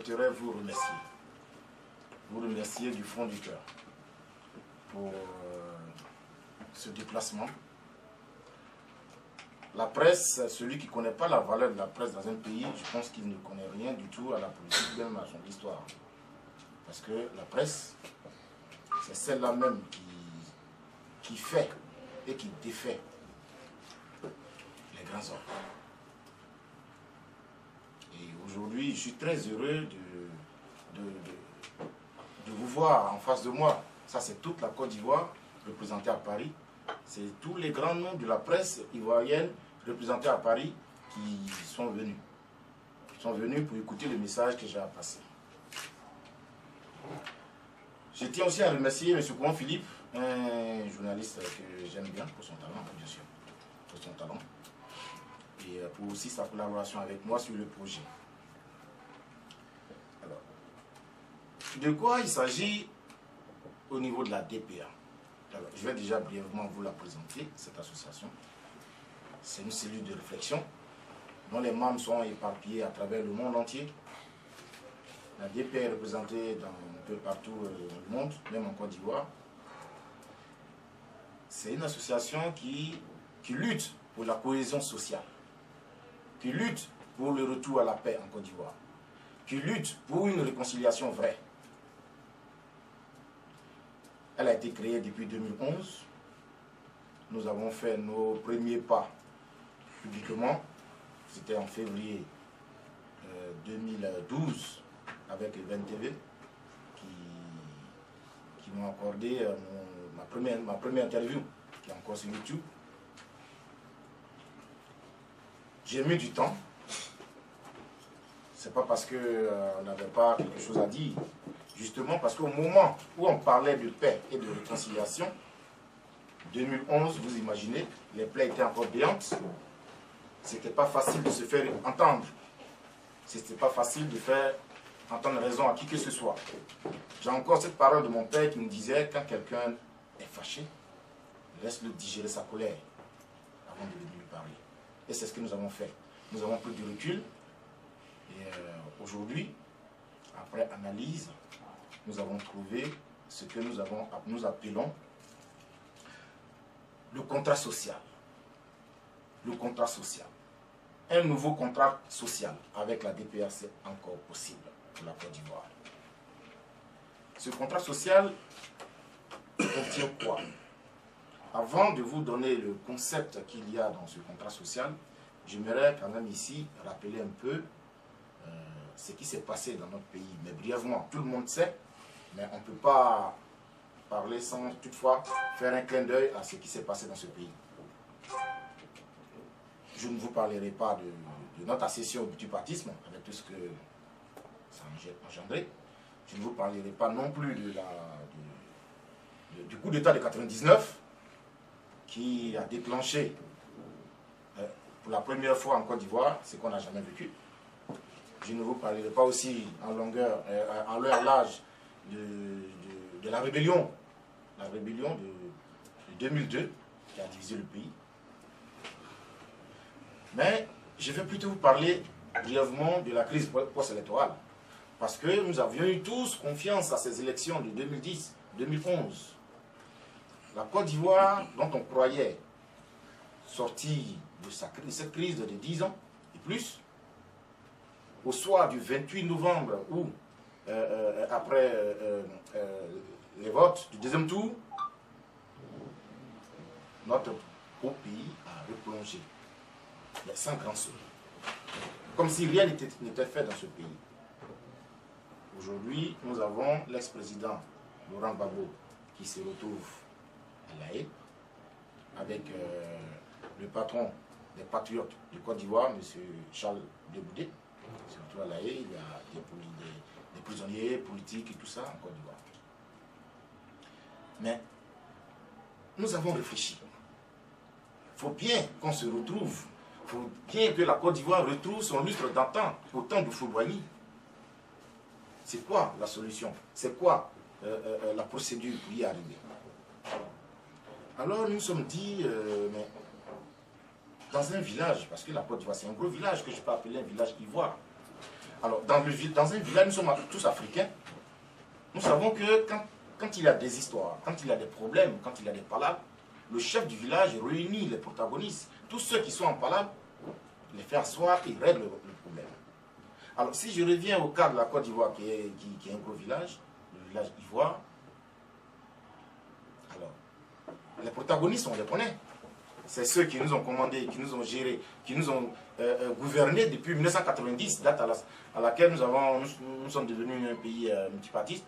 souhaiterais vous remercier. Vous remercier du fond du cœur pour ce déplacement. La presse, celui qui ne connaît pas la valeur de la presse dans un pays, je pense qu'il ne connaît rien du tout à la politique, même à son histoire. Parce que la presse, c'est celle-là même qui fait et qui défait les grands hommes. Et aujourd'hui, je suis très heureux de vous voir en face de moi. Ça, c'est toute la Côte d'Ivoire représentée à Paris. C'est tous les grands noms de la presse ivoirienne représentés à Paris qui sont venus. Ils sont venus pour écouter le message que j'ai à passer. Je tiens aussi à remercier M. Kouan Philippe, un journaliste que j'aime bien pour son talent, bien sûr, pour son talent, et pour aussi sa collaboration avec moi sur le projet. Alors, de quoi il s'agit au niveau de la DPA? Alors, je vais déjà brièvement vous la présenter, cette association. C'est une cellule de réflexion dont les membres sont éparpillés à travers le monde entier. La DPA est représentée un peu partout dans le monde, même en Côte d'Ivoire. C'est une association qui lutte pour la cohésion sociale, qui lutte pour le retour à la paix en Côte d'Ivoire, qui lutte pour une réconciliation vraie. Elle a été créée depuis 2011. Nous avons fait nos premiers pas publiquement. C'était en février 2012 avec Event TV qui m'ont accordé ma première interview qui est encore sur YouTube. J'ai mis du temps. C'est pas parce qu'on n'avait pas quelque chose à dire. Justement parce qu'au moment où on parlait de paix et de réconciliation, 2011, vous imaginez, les plaies étaient encore béantes. C'était pas facile de se faire entendre. C'était pas facile de faire entendre raison à qui que ce soit. J'ai encore cette parole de mon père qui me disait, quand quelqu'un est fâché, laisse-le digérer sa colère avant de venir lui parler. Et c'est ce que nous avons fait. Nous avons pris du recul. Et aujourd'hui, après analyse, nous avons trouvé ce que nous appelons le contrat social. Le contrat social. Un nouveau contrat social avec la DPA, c'est encore possible pour la Côte d'Ivoire. Ce contrat social contient quoi? Avant de vous donner le concept qu'il y a dans ce contrat social, j'aimerais quand même ici rappeler un peu ce qui s'est passé dans notre pays. Mais brièvement, tout le monde sait, mais on ne peut pas parler sans toutefois faire un clin d'œil à ce qui s'est passé dans ce pays. Je ne vous parlerai pas de notre accession au multipartisme, avec tout ce que ça a engendré. Je ne vous parlerai pas non plus du coup d'État de 99, qui a déclenché pour la première fois en Côte d'Ivoire ce qu'on n'a jamais vécu. Je ne vous parlerai pas aussi en large de la rébellion de 2002 qui a divisé le pays. Mais je vais plutôt vous parler brièvement de la crise post-électorale. Parce que nous avions eu tous confiance à ces élections de 2010-2011. La Côte d'Ivoire, dont on croyait sortir de cette crise de 10 ans et plus, au soir du 28 novembre, où, après les votes du deuxième tour, notre beau pays a replongé, mais sans grand saut. Comme si rien n'était fait dans ce pays. Aujourd'hui, nous avons l'ex-président Laurent Gbagbo qui se retrouve à La Haye, avec le patron des patriotes de Côte d'Ivoire, M. Charles Deboudé. Surtout à La Haye, il y a des prisonniers politiques et tout ça en Côte d'Ivoire. Mais nous avons réfléchi. Il faut bien qu'on se retrouve. Il faut bien que la Côte d'Ivoire retrouve son lustre d'antan au temps de Foulouani. C'est quoi la solution? C'est quoi la procédure pour y arriver? Alors nous nous sommes dit, mais dans un village, parce que la Côte d'Ivoire c'est un gros village que je peux appeler un village ivoire. Alors, dans un village, nous sommes tous africains. Nous savons que quand il y a des histoires, quand il y a des problèmes, quand il y a des palabres, le chef du village réunit les protagonistes. Tous ceux qui sont en palabre, les fait asseoir et règle le problème. Alors, si je reviens au cas de la Côte d'Ivoire, qui est un gros village, le village Ivoire, alors, les protagonistes, on les connaît. C'est ceux qui nous ont commandé, qui nous ont géré, qui nous ont gouverné depuis 1990, date à laquelle nous sommes devenus un pays multipartiste,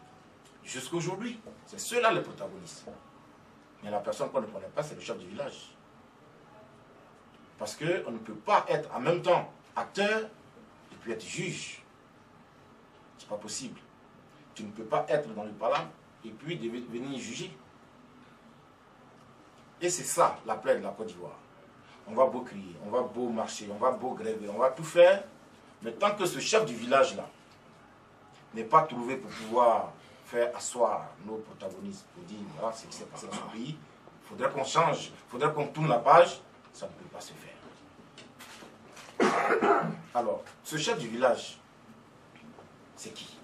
jusqu'à aujourd'hui. C'est ceux-là les protagonistes. Mais la personne qu'on ne connaît pas, c'est le chef du village. Parce qu'on ne peut pas être en même temps acteur et puis être juge. C'est pas possible. Tu ne peux pas être dans le palabre et puis venir juger. Et c'est ça la plaie de la Côte d'Ivoire. On va beau crier, on va beau marcher, on va beau gréver, on va tout faire. Mais tant que ce chef du village-là n'est pas trouvé pour pouvoir faire asseoir nos protagonistes, pour dire voilà ce qui s'est passé dans ce pays, il faudrait qu'on change, il faudrait qu'on tourne la page, ça ne peut pas se faire. Alors, ce chef du village, c'est qui?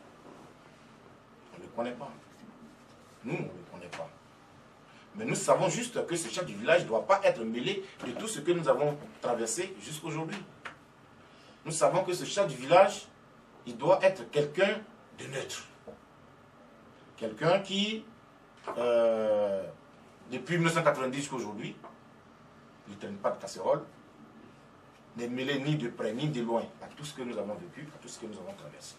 On ne le connaît pas. Nous, on ne le connaît pas. Mais nous savons juste que ce chef du village ne doit pas être mêlé de tout ce que nous avons traversé jusqu'aujourd'hui. Nous savons que ce chef du village, il doit être quelqu'un de neutre. Quelqu'un qui, depuis 1990 jusqu'à aujourd'hui, il ne traîne pas de casserole, n'est mêlé ni de près ni de loin à tout ce que nous avons vécu, à tout ce que nous avons traversé.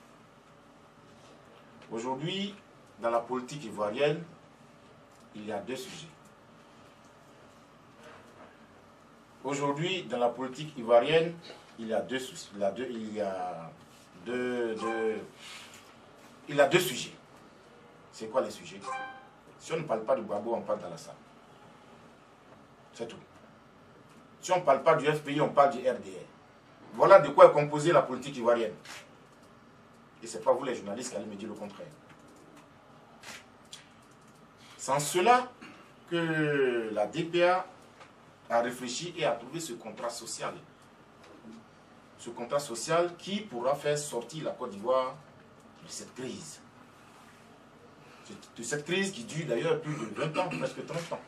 Aujourd'hui, dans la politique ivoirienne, il y a deux sujets. Aujourd'hui, dans la politique ivoirienne, il y a deux sujets. C'est quoi les sujets? Si on ne parle pas de Gbagbo, on parle d'Alassane. C'est tout. Si on ne parle pas du FPI, on parle du RDR. Voilà de quoi est composée la politique ivoirienne. Et ce n'est pas vous les journalistes qui allez me dire le contraire. C'est en cela que la DPA a réfléchi et a trouvé ce contrat social. Ce contrat social qui pourra faire sortir la Côte d'Ivoire de cette crise. De cette crise qui dure d'ailleurs plus de 20 ans, presque 30 ans.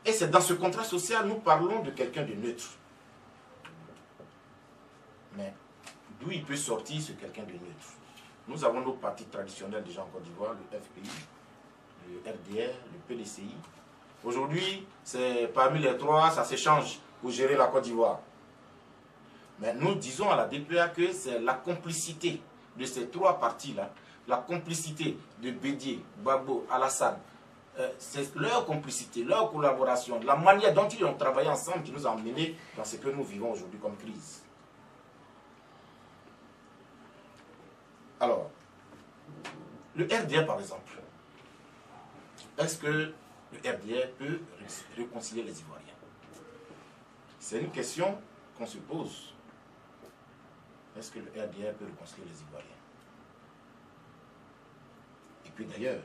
Et c'est dans ce contrat social, nous parlons de quelqu'un de neutre. Mais d'où il peut sortir ce quelqu'un de neutre? Nous avons nos partis traditionnels déjà en Côte d'Ivoire, le FPI, le RDR, le PDCI. Aujourd'hui, c'est parmi les trois, ça s'échange pour gérer la Côte d'Ivoire. Mais nous disons à la DPA que c'est la complicité de ces trois partis-là, la complicité de Bédié, Gbagbo, Alassane, c'est leur complicité, leur collaboration, la manière dont ils ont travaillé ensemble qui nous a emmenés dans ce que nous vivons aujourd'hui comme crise. Alors, le RDR par exemple, est-ce que le RDR peut réconcilier les Ivoiriens? C'est une question qu'on se pose. Est-ce que le RDR peut réconcilier les Ivoiriens? Et puis d'ailleurs,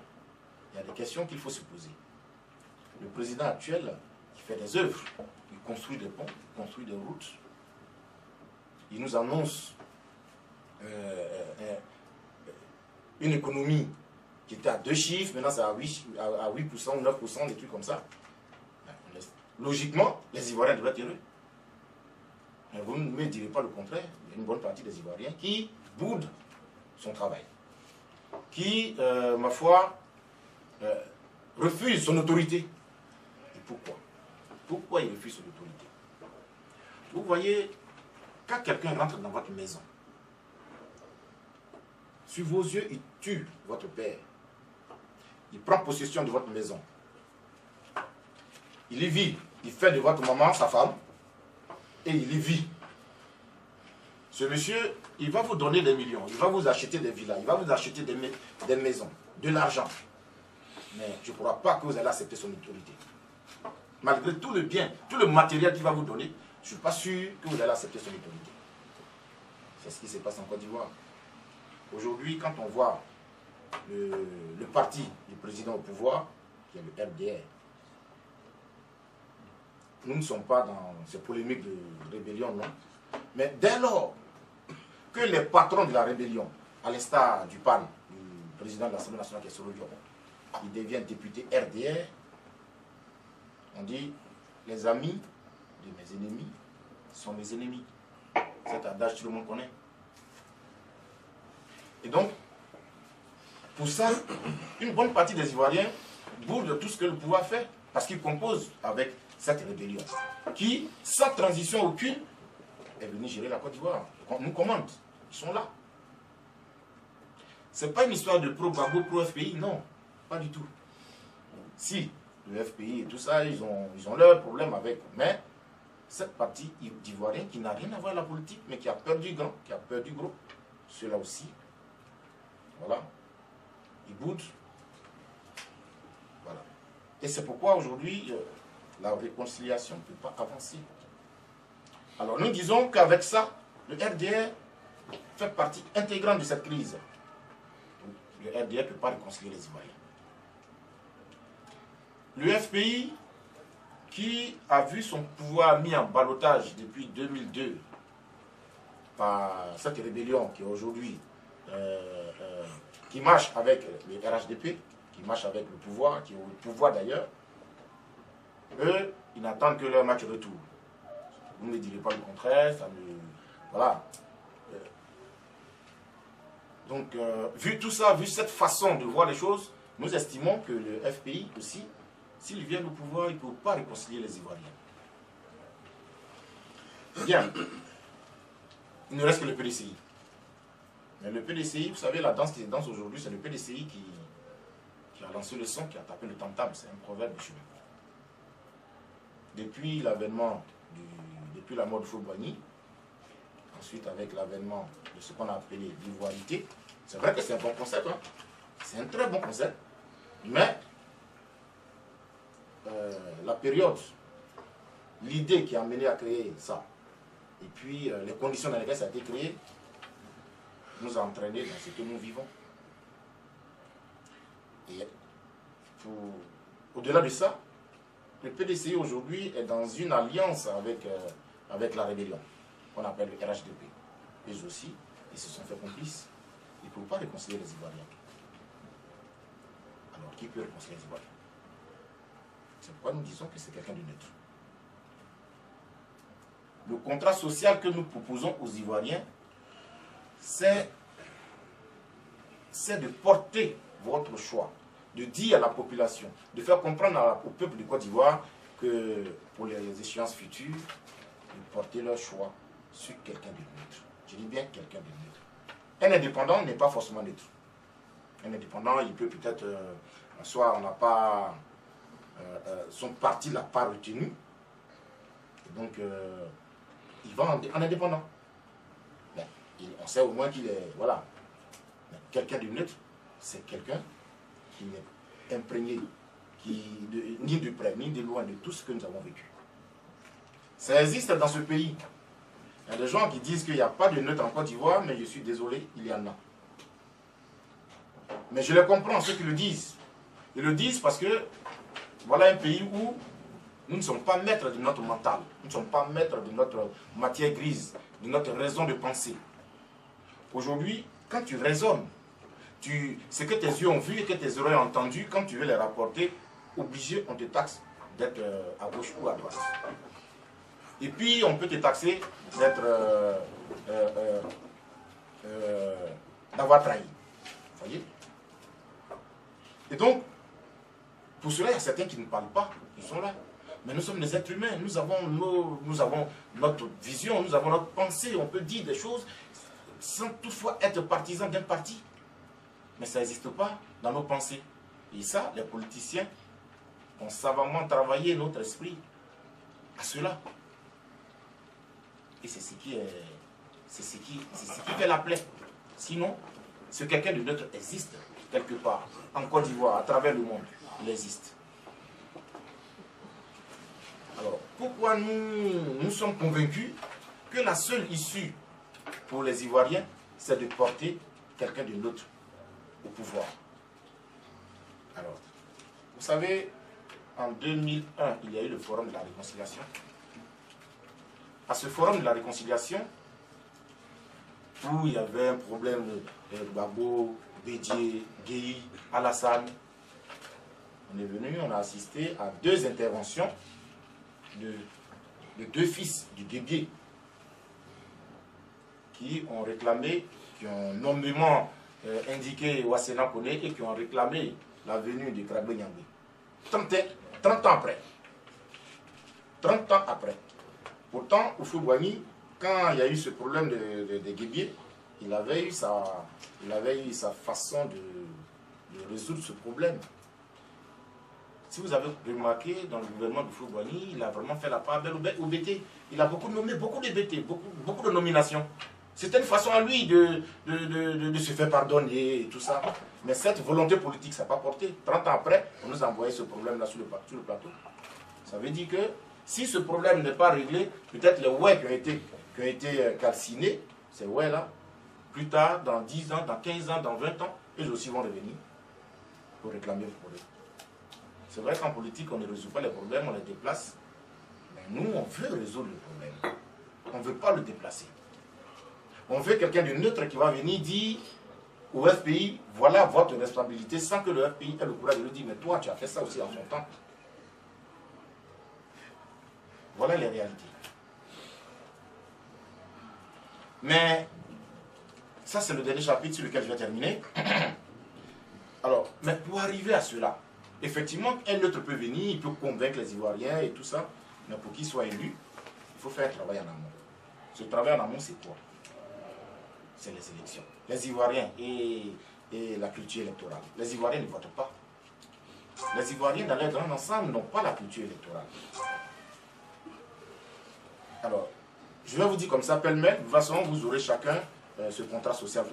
il y a des questions qu'il faut se poser. Le président actuel, qui fait des œuvres, il construit des ponts, il construit des routes, il nous annonce une économie qui était à 2 chiffres, maintenant c'est à 8% ou 9%, des trucs comme ça. Logiquement, les Ivoiriens devraient être heureux. Mais vous ne me direz pas le contraire. Il y a une bonne partie des Ivoiriens qui boudent son travail, qui, ma foi, refuse son autorité. Et pourquoi? Pourquoi il refuse son autorité? Vous voyez, quand quelqu'un rentre dans votre maison, sur vos yeux, il tue votre père. Il prend possession de votre maison. Il y vit. Il fait de votre maman sa femme. Et il y vit. Ce monsieur, il va vous donner des millions. Il va vous acheter des villas. Il va vous acheter des maisons. De l'argent. Mais je ne crois pas que vous allez accepter son autorité. Malgré tout le bien, tout le matériel qu'il va vous donner, je ne suis pas sûr que vous allez accepter son autorité. C'est ce qui se passe en Côte d'Ivoire. Aujourd'hui, quand on voit le parti du président au pouvoir, qui est le RDR, nous ne sommes pas dans ces polémiques de rébellion, non. Mais dès lors que les patrons de la rébellion, à l'instar du PAN, du président de l'Assemblée nationale qui est Soro Diop, il devient député RDR, on dit les amis de mes ennemis sont mes ennemis. Cet adage, tout le monde connaît. Et donc, pour ça, une bonne partie des Ivoiriens boudent tout ce que le pouvoir fait, parce qu'ils composent avec cette rébellion, qui, sans transition aucune, est venue gérer la Côte d'Ivoire. On nous commande, ils sont là. Ce n'est pas une histoire de pro-Gbagbo, pro-FPI, non, pas du tout. Si, le FPI et tout ça, ils ont leurs problèmes avec, mais cette partie d'Ivoiriens qui n'a rien à voir avec la politique, mais qui a peur du grand, qui a peur du gros, ceux-là aussi, voilà, ils boudent. Voilà. Et c'est pourquoi aujourd'hui, la réconciliation ne peut pas avancer. Alors nous disons qu'avec ça, le RDR fait partie intégrante de cette crise. Le RDR ne peut pas réconcilier les Ivoiriens. Le FPI, qui a vu son pouvoir mis en ballottage depuis 2002 par cette rébellion qui est aujourd'hui, qui marche avec le RHDP, qui marche avec le pouvoir, qui est au pouvoir d'ailleurs, eux, ils n'attendent que leur match retour. Vous ne me direz pas le contraire, ça me... Voilà. Donc, vu tout ça, vu cette façon de voir les choses, nous estimons que le FPI aussi, s'il vient au pouvoir, il ne peut pas réconcilier les Ivoiriens. Bien. Il ne reste que le PDCI. Mais le PDCI, vous savez, la danse qui danse aujourd'hui, c'est le PDCI qui a lancé le son, qui a tapé le tam-tam. C'est un proverbe de chez nous. Depuis l'avènement, depuis la mort de Fouboigny, ensuite avec l'avènement de ce qu'on a appelé l'ivoirité, c'est vrai que c'est un bon concept, hein? C'est un très bon concept, mais la période, l'idée qui a mené à créer ça, et puis les conditions dans lesquelles ça a été créé, nous a entraînés dans ce que nous vivons. Et au-delà de ça, le PDCI aujourd'hui est dans une alliance avec la rébellion, qu'on appelle le RHDP. Eux aussi, ils se sont fait complices. Ils ne peuvent pas réconcilier les Ivoiriens. Alors, qui peut réconcilier les Ivoiriens? C'est pourquoi nous disons que c'est quelqu'un de neutre. Le contrat social que nous proposons aux Ivoiriens, c'est de porter votre choix, de dire à la population, de faire comprendre au peuple de Côte d'Ivoire que pour les échéances futures, de porter leur choix sur quelqu'un de neutre. Je dis bien quelqu'un de neutre. Un indépendant n'est pas forcément neutre. Un indépendant, il peut peut-être, soit on n'a pas, son parti ne l'a pas retenu, et donc il va en indépendant. Bon, on sait au moins qu'il est, voilà. Quelqu'un de neutre, c'est quelqu'un qui n'est imprégné, ni de près, ni de loin de tout ce que nous avons vécu. Ça existe dans ce pays. Il y a des gens qui disent qu'il n'y a pas de neutre en Côte d'Ivoire, mais je suis désolé, il y en a. Mais je les comprends, ceux qui le disent. Ils le disent parce que voilà un pays où nous ne sommes pas maîtres de notre mental, nous ne sommes pas maîtres de notre matière grise, de notre raison de penser. Aujourd'hui, quand tu raisonnes, ce que tes yeux ont vu et que tes oreilles ont entendu, quand tu veux les rapporter, obligé, on te taxe d'être à gauche ou à droite. Et puis, on peut te taxer d'être d'avoir trahi. Vous voyez? Et donc, pour cela, il y a certains qui ne parlent pas, ils sont là. Mais nous sommes des êtres humains, nous avons notre vision, nous avons notre pensée, on peut dire des choses sans toutefois être partisans d'un parti. Mais ça n'existe pas dans nos pensées. Et ça, les politiciens ont savamment travaillé notre esprit à cela. Et c'est ce qui fait la plaie. Sinon, ce quelqu'un de neutre existe quelque part, en Côte d'Ivoire, à travers le monde, il existe. Alors, pourquoi nous sommes convaincus que la seule issue pour les Ivoiriens, c'est de porter quelqu'un de neutre au pouvoir? Alors, vous savez, en 2001, il y a eu le Forum de la Réconciliation. À ce Forum de la Réconciliation, où il y avait un problème de Gbagbo, Bédié, Guéhi, Alassane. On est venu, on a assisté à 2 interventions de 2 fils du Guébié qui ont réclamé, qui ont nommément indiqué Ouassena Kone et qui ont réclamé la venue de Krabbe Nyambé. 30 ans après. 30 ans après. Pourtant, Houphouët-Boigny, quand il y a eu ce problème de Guébié, il avait eu sa façon de résoudre ce problème. Si vous avez remarqué, dans le gouvernement de Houphouët-Boigny, il a vraiment fait la part belle au BT. Il a nommé beaucoup de BT, beaucoup de nominations. C'était une façon à lui de se faire pardonner et tout ça. Mais cette volonté politique, ça n'a pas porté. 30 ans après, on nous a envoyé ce problème-là sur le plateau. Ça veut dire que si ce problème n'est pas réglé, peut-être les ouais qui ont été calcinés, ces ouais-là, plus tard, dans 10 ans, dans 15 ans, dans 20 ans, eux aussi vont revenir pour réclamer le problème. C'est vrai qu'en politique, on ne résout pas les problèmes, on les déplace. Mais nous, on veut résoudre le problème. On ne veut pas le déplacer. On veut quelqu'un de neutre qui va venir dire au FPI, voilà votre responsabilité, sans que le FPI ait le courage de lui dire, mais toi, tu as fait ça aussi en son temps. Voilà les réalités. Mais, ça c'est le dernier chapitre sur lequel je vais terminer. Alors, mais pour arriver à cela, effectivement, un neutre peut venir, il peut convaincre les Ivoiriens et tout ça, mais pour qu'il soit élu, il faut faire un travail en amont. Ce travail en amont, c'est quoi? C'est les élections. Les Ivoiriens et la culture électorale. Les Ivoiriens ne votent pas. Les Ivoiriens, dans leur grand ensemble, n'ont pas la culture électorale. Alors, je vais vous dire comme ça, pêle-mêle, de toute façon, vous aurez chacun ce contrat social.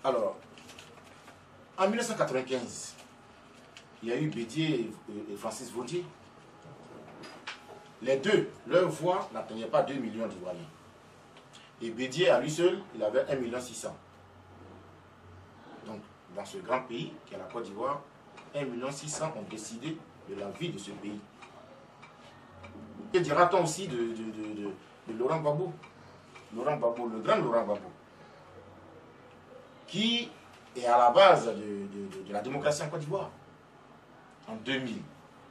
Alors, en 1995, il y a eu Bédié et Francis Vaudier. Les deux, leur voix n'atteignait pas 2 millions d'Ivoiriens. Et Bédié, à lui seul, il avait 1,6 million. Donc, dans ce grand pays, qui est la Côte d'Ivoire, 1,6 million ont décidé de la vie de ce pays. Que dira-t-on aussi de Laurent Gbagbo? Laurent Gbagbo, le grand Laurent Gbagbo, qui est à la base de la démocratie en Côte d'Ivoire. En 2000,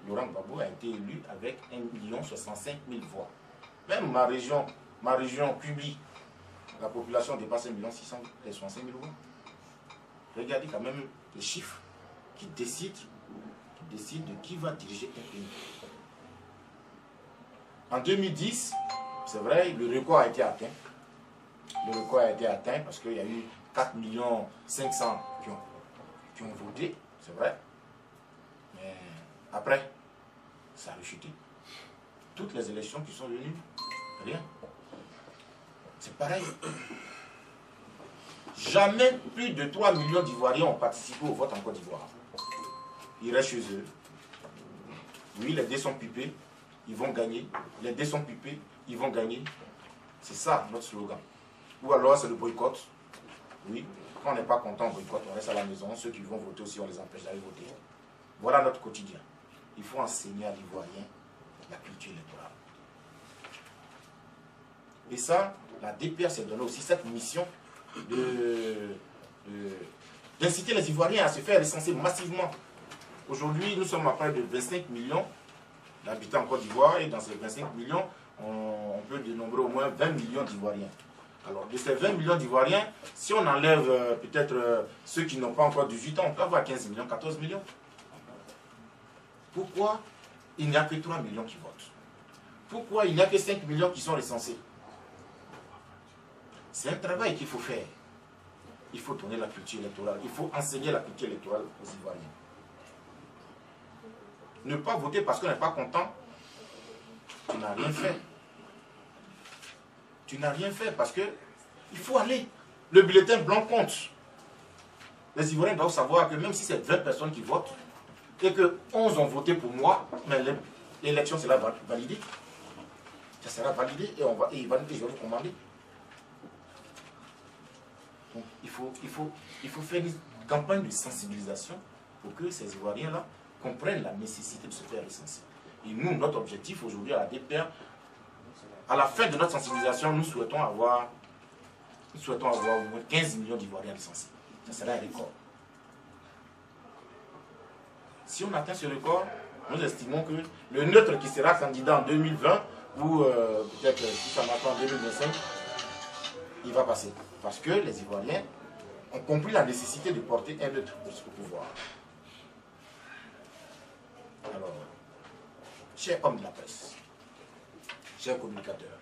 Laurent Gbagbo a été élu avec 1,65 million voix. Même ma région publie, la population dépasse 1,665 million voix. Regardez quand même les chiffres qui décident de qui va diriger un pays. En 2010, c'est vrai, le record a été atteint. Le record a été atteint parce qu'il y a eu 4,5 millions qui ont voté, c'est vrai. Mais après, ça a rechuté. Toutes les élections qui sont venues, rien. C'est pareil. Jamais plus de 3 millions d'Ivoiriens ont participé au vote en Côte d'Ivoire. Ils restent chez eux. Oui, les dés sont pipés, ils vont gagner. Les dés sont pipés, ils vont gagner. C'est ça notre slogan. Ou alors c'est le boycott. Oui, quand on n'est pas content, on boycotte, on reste à la maison. Ceux qui vont voter aussi, on les empêche d'aller voter. Voilà notre quotidien. Il faut enseigner à l'Ivoirien la culture électorale. Et ça, la DPR s'est donné aussi cette mission d'inciter les Ivoiriens à se faire recenser massivement. Aujourd'hui, nous sommes à près de 25 millions d'habitants en Côte d'Ivoire et dans ces 25 millions, on peut dénombrer au moins 20 millions d'Ivoiriens. Alors, de ces 20 millions d'Ivoiriens, si on enlève peut-être ceux qui n'ont pas encore 18 ans, on peut avoir 15 millions, 14 millions. Pourquoi il n'y a que 3 millions qui votent? Pourquoi il n'y a que 5 millions qui sont recensés? C'est un travail qu'il faut faire. Il faut donner la culture électorale. Il faut enseigner la culture électorale aux Ivoiriens. Ne pas voter parce qu'on n'est pas content, tu n'as rien fait. Tu n'as rien fait parce que il faut aller. Le bulletin blanc compte. Les Ivoiriens doivent savoir que même si c'est 20 personnes qui votent et que 11 ont voté pour moi, mais l'élection sera validée. Ça sera validé et je vais vous commander. Donc, il faut faire une campagne de sensibilisation pour que ces Ivoiriens-là comprennent la nécessité de se faire recenser. Et nous, notre objectif aujourd'hui à la DPR, À la fin de notre sensibilisation, nous souhaitons avoir au moins 15 millions d'Ivoiriens licenciés. Ça sera un record. Si on atteint ce record, nous estimons que le neutre qui sera candidat en 2020 ou peut-être si ça marche en 2025, il va passer. Parce que les Ivoiriens ont compris la nécessité de porter un neutre au pouvoir. Alors, chers hommes de la presse, chers communicateurs,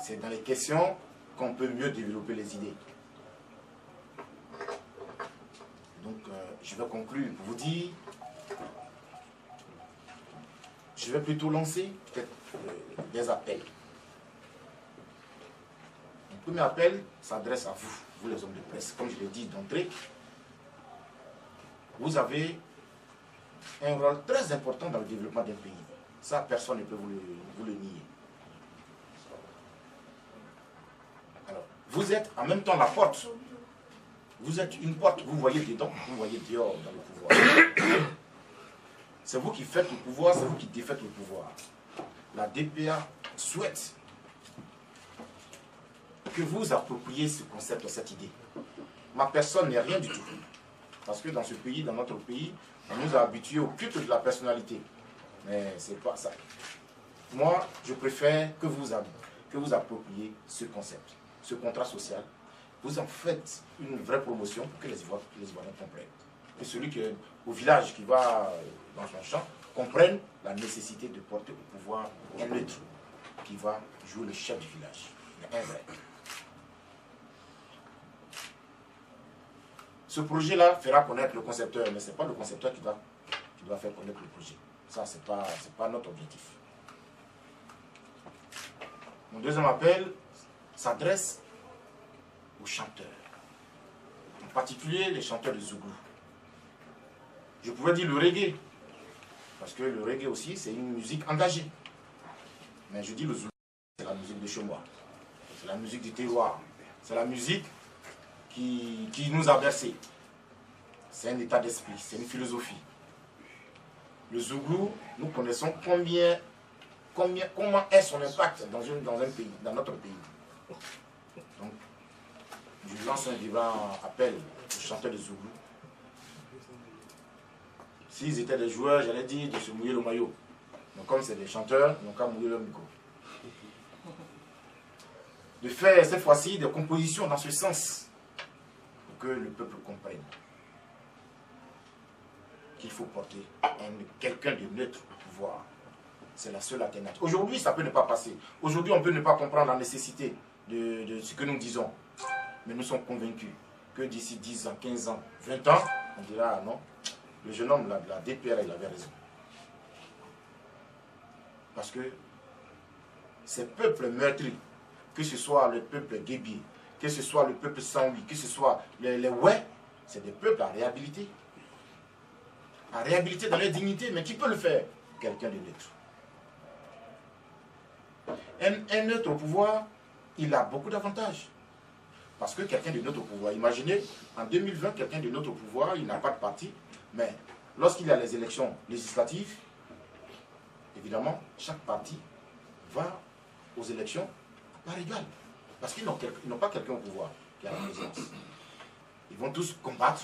c'est dans les questions qu'on peut mieux développer les idées. Donc, je vais conclure pour vous dire, je vais plutôt lancer peut-être des appels. Mon premier appel s'adresse à vous, vous les hommes de presse. Comme je l'ai dit d'entrée, vous avez un rôle très important dans le développement d'un pays. Ça, personne ne peut vous le nier. Alors, vous êtes en même temps la porte. Vous êtes une porte, vous voyez dedans, vous voyez dehors dans le pouvoir. C'est vous qui faites le pouvoir, c'est vous qui défaites le pouvoir. La DPA souhaite que vous appropriez ce concept, cette idée. Ma personne n'est rien du tout. Parce que dans ce pays, dans notre pays, on nous a habitués au culte de la personnalité. Mais ce n'est pas ça. Moi, je préfère que vous appropriez ce concept, ce contrat social. Vous en faites une vraie promotion pour que les Ivoiriens comprennent. Que celui qui est au village, qui va dans son champ, comprenne la nécessité de porter au pouvoir un neutre qui va jouer le chef du village. Mais un vrai. Ce projet-là fera connaître le concepteur, mais ce n'est pas le concepteur qui doit faire connaître le projet. Ça, ce n'est pas notre objectif. Mon deuxième appel s'adresse aux chanteurs, en particulier les chanteurs de Zouglou. Je pouvais dire le reggae, parce que le reggae aussi, c'est une musique engagée. Mais je dis le Zouglou, c'est la musique de chez moi. C'est la musique du terroir. C'est la musique qui nous a bercés. C'est un état d'esprit, c'est une philosophie. Le Zouglou, nous connaissons comment est son impact dans un pays, dans notre pays. Donc, je lance un vivant appel aux chanteurs de Zouglou. S'ils étaient des joueurs, j'allais dire de se mouiller le maillot. Donc comme c'est des chanteurs, ils n'ont qu'à mouiller le micro. De faire cette fois-ci des compositions dans ce sens, pour que le peuple comprenne qu'il faut porter quelqu'un de neutre au pouvoir. C'est la seule alternative. Aujourd'hui, ça peut ne pas passer. Aujourd'hui, on peut ne pas comprendre la nécessité de ce que nous disons. Mais nous sommes convaincus que d'ici 10 ans, 15 ans, 20 ans, on dira, ah non, le jeune homme de la DPR, il avait raison. Parce que ces peuples meurtris, que ce soit le peuple guébier, que ce soit le peuple sans-oui, que ce soit les ouais, c'est des peuples à réhabiliter. À réhabiliter dans leur dignité, mais qui peut le faire? Quelqu'un de neutre. Un neutre au pouvoir, il a beaucoup d'avantages. Parce que quelqu'un de neutre au pouvoir, imaginez, en 2020, quelqu'un de neutre au pouvoir, il n'a pas de parti, mais lorsqu'il y a les élections législatives, évidemment, chaque parti va aux élections à part égale. Parce qu'ils n'ont pas quelqu'un au pouvoir qui a la présidence. Ils vont tous combattre.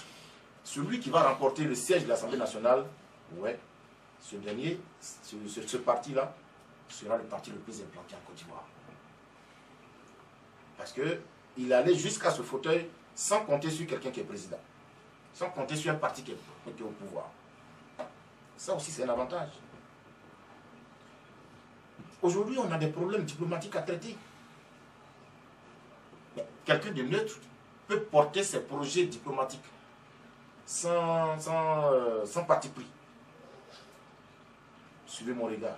Celui qui va remporter le siège de l'Assemblée nationale, ouais, ce dernier, ce parti-là, sera le parti le plus implanté en Côte d'Ivoire. Parce qu'il allait jusqu'à ce fauteuil sans compter sur quelqu'un qui est président. Sans compter sur un parti qui est au pouvoir. Ça aussi, c'est un avantage. Aujourd'hui, on a des problèmes diplomatiques à traiter. Quelqu'un de neutre peut porter ses projets diplomatiques sans parti pris. Suivez mon regard.